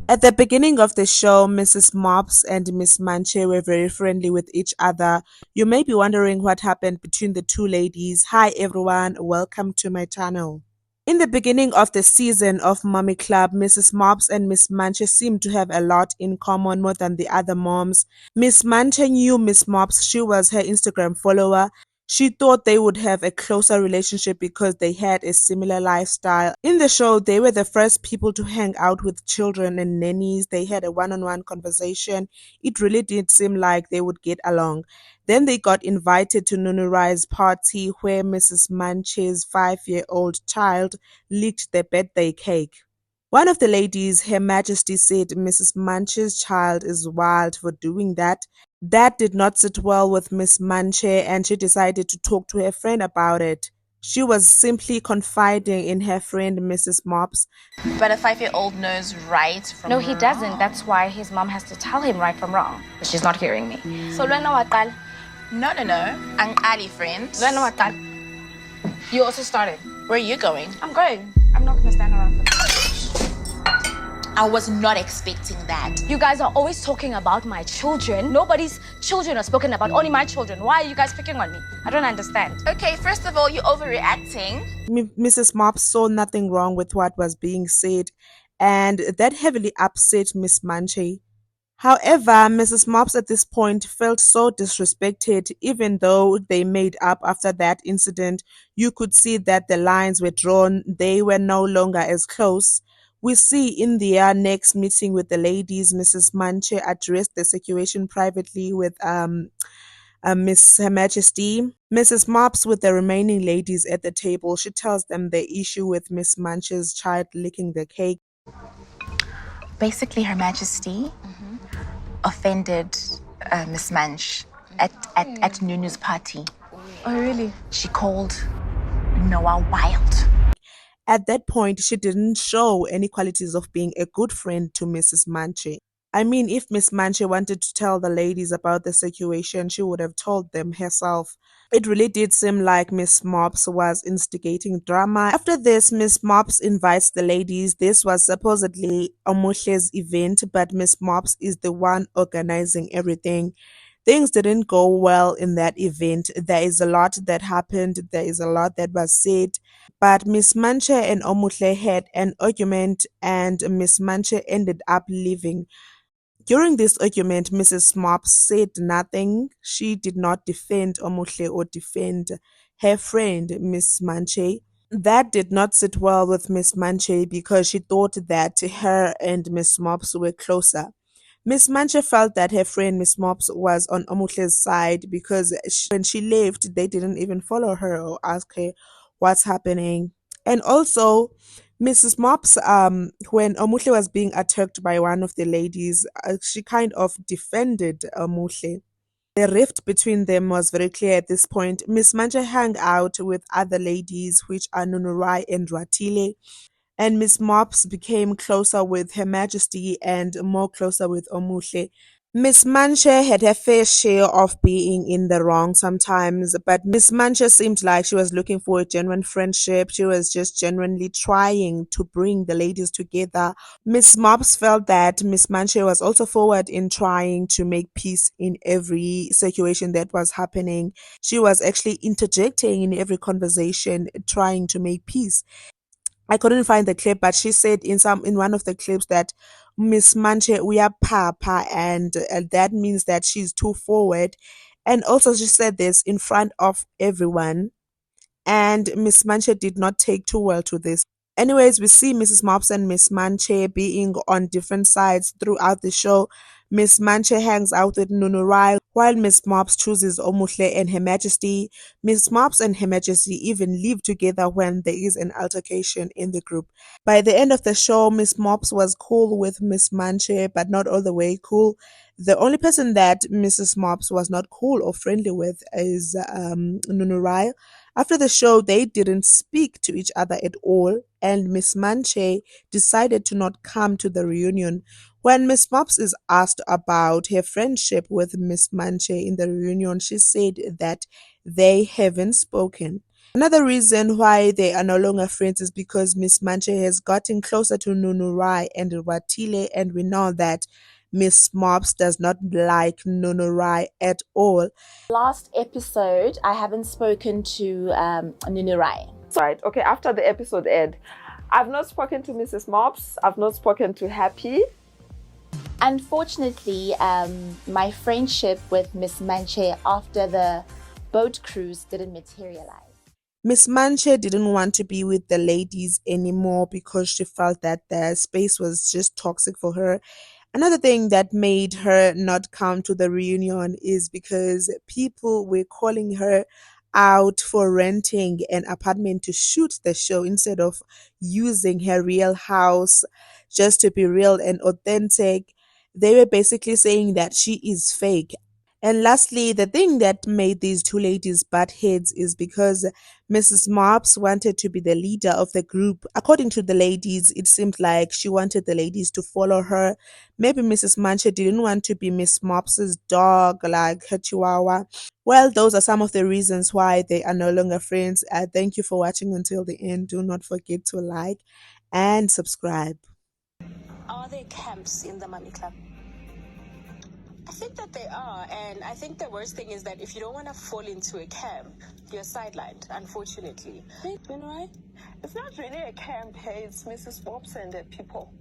At the beginning of the show, Mrs. Mops and Miss Manche were very friendly with each other. You may be wondering what happened between the two ladies. Hi everyone, welcome to my channel. In the beginning of the season of Mommy Club, Mrs. Mops and Miss Manche seemed to have a lot in common more than the other moms. Miss Manche knew Miss Mops, she was her Instagram follower. She thought they would have a closer relationship because they had a similar lifestyle. In the show, they were the first people to hang out with children and nannies. They had a one-on-one conversation. It really did seem like they would get along. Then they got invited to Nunurai's party where Mrs. Manche's 5-year-old child licked their birthday cake. One of the ladies, Her Majesty, said Mrs. Manche's child is wild for doing that. That did not sit well with Miss Manche and she decided to talk to her friend about it. She was simply confiding in her friend Mrs. Mops. But a 5-year-old knows right from No, wrong. he doesn't. That's why his mom has to tell him right from wrong. But she's not hearing me. So when waqala? No. Ang Ali friend. When waqala? You also started. Where are you going? I'm going. I'm not gonna stand around for this. I was not expecting that. You guys are always talking about my children. Nobody's children are spoken about, only my children. Why are you guys picking on me? I don't understand. Okay, first of all, you're overreacting. Mrs. Mops saw nothing wrong with what was being said, and that heavily upset Miss Manche. However, Mrs. Mops at this point felt so disrespected. Even though they made up after that incident, you could see that the lines were drawn. They were no longer as close. We see in their next meeting with the ladies, Mrs. Manche addressed the situation privately with Miss Her Majesty. Mrs. Mops with the remaining ladies at the table. She tells them the issue with Miss Manche's child licking the cake. Basically, Her Majesty offended Miss Manche at Nunu's party. Oh, really? She called Noah wild. At that point, she didn't show any qualities of being a good friend to Mrs. Manche. I mean, if Miss Manche wanted to tell the ladies about the situation, she would have told them herself. It really did seem like Miss Mops was instigating drama. After this, Miss Mops invites the ladies. This was supposedly Omuhle's event, but Miss Mops is the one organizing everything. Things didn't go well in that event. There is a lot that happened, there is a lot that was said, but Miss Manche and Omuhle had an argument and Miss Manche ended up leaving. During this argument, Mrs. Mops said nothing. She did not defend Omuhle or defend her friend, Miss Manche. That did not sit well with Miss Manche because she thought that her and Miss Mops were closer. Miss Manche felt that her friend Miss Mops was on Omuhle's side because when she left, they didn't even follow her or ask her what's happening. And also, Mrs. Mops, when Omuhle was being attacked by one of the ladies, she kind of defended Omuhle. The rift between them was very clear at this point. Miss Manche hung out with other ladies, which are Nunurai and Ratile, and Miss Mops became closer with Her Majesty and more closer with Omuhle. Miss Manche had her fair share of being in the wrong sometimes, but Miss Manche seemed like she was looking for a genuine friendship. She was just genuinely trying to bring the ladies together. Miss Mops felt that Miss Manche was also forward in trying to make peace in every situation that was happening. She was actually interjecting in every conversation, trying to make peace. I couldn't find the clip, but she said in one of the clips that Miss Manche we are papa, and that means that she's too forward. And also she said this in front of everyone, and Miss Manche did not take too well to this. Anyways, we see Mrs. Mops and Miss Manche being on different sides throughout the show. Miss Manche hangs out with Nunurai while Miss Mops chooses Omuhle and Her Majesty. Miss Mops and Her Majesty even live together when there is an altercation in the group. By the end of the show, Miss Mops was cool with Miss Manche, but not all the way cool. The only person that Mrs. Mops was not cool or friendly with is Nunurai. After the show, they didn't speak to each other at all, and Miss Manche decided to not come to the reunion. When Miss Mops is asked about her friendship with Miss Manche in the reunion, she said that they haven't spoken. Another reason why they are no longer friends is because Miss Manche has gotten closer to Nunurai and Watile, and we know that Miss Mops does not like Nunurai at all. Last episode, I haven't spoken to Nunurai. Right, okay, after the episode aired, I've not spoken to Mrs. Mops, I've not spoken to Happy. Unfortunately, my friendship with Miss Manche after the boat cruise didn't materialize. Miss Manche didn't want to be with the ladies anymore because she felt that the space was just toxic for her. Another thing that made her not come to the reunion is because people were calling her out for renting an apartment to shoot the show instead of using her real house just to be real and authentic. They were basically saying that she is fake. And lastly, the thing that made these two ladies butt heads is because Mrs. Mops wanted to be the leader of the group. According to the ladies, it seemed like she wanted the ladies to follow her. Maybe Mrs. Manche didn't want to be Miss Mops's dog, like her chihuahua. Well, those are some of the reasons why they are no longer friends. Thank you for watching until the end. Do not forget to like and subscribe. Are there camps in the Money Club? I think that they are, and I think the worst thing is that if you don't want to fall into a camp, you're sidelined, unfortunately. You know, it's not really a camp, hey, it's Mrs. Mops and the people.